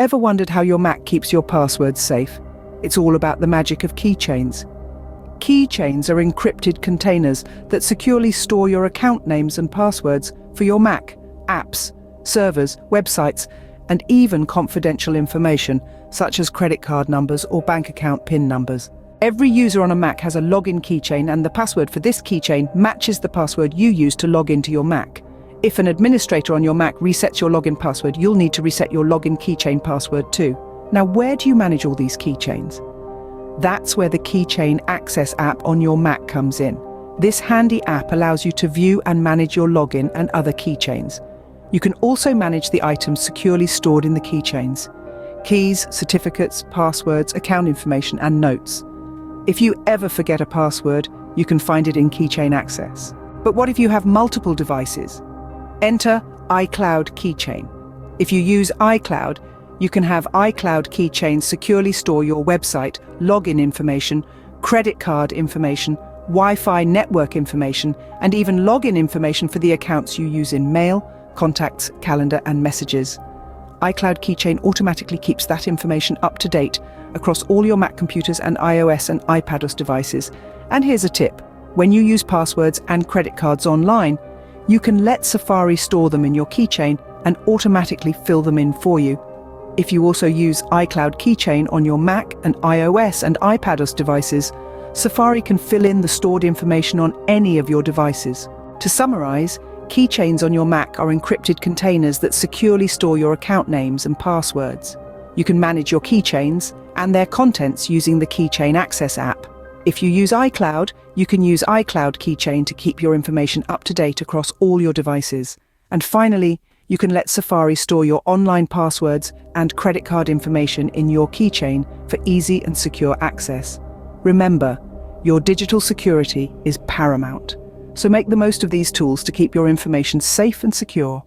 Ever wondered how your Mac keeps your passwords safe? It's all about the magic of keychains. Keychains are encrypted containers that securely store your account names and passwords for your Mac, apps, servers, websites, and even confidential information such as credit card numbers or bank account PIN numbers. Every user on a Mac has a login keychain, and the password for this keychain matches the password you use to log into your Mac. If an administrator on your Mac resets your login password, you'll need to reset your login keychain password too. Now, where do you manage all these keychains? That's where the Keychain Access app on your Mac comes in. This handy app allows you to view and manage your login and other keychains. You can also manage the items securely stored in the keychains: keys, certificates, passwords, account information, and notes. If you ever forget a password, you can find it in Keychain Access. But what if you have multiple devices? Enter iCloud Keychain. If you use iCloud, you can have iCloud Keychains securely store your website, login information, credit card information, Wi-Fi network information, and even login information for the accounts you use in mail, contacts, calendar, and messages. iCloud Keychain automatically keeps that information up to date across all your Mac computers and iOS and iPadOS devices. And here's a tip: when you use passwords and credit cards online, you can let Safari store them in your keychain and automatically fill them in for you. If you also use iCloud Keychain on your Mac and iOS and iPadOS devices, Safari can fill in the stored information on any of your devices. To summarize, keychains on your Mac are encrypted containers that securely store your account names and passwords. You can manage your keychains and their contents using the Keychain Access app. If you use iCloud, you can use iCloud Keychain to keep your information up to date across all your devices. And finally, you can let Safari store your online passwords and credit card information in your keychain for easy and secure access. Remember, your digital security is paramount. So make the most of these tools to keep your information safe and secure.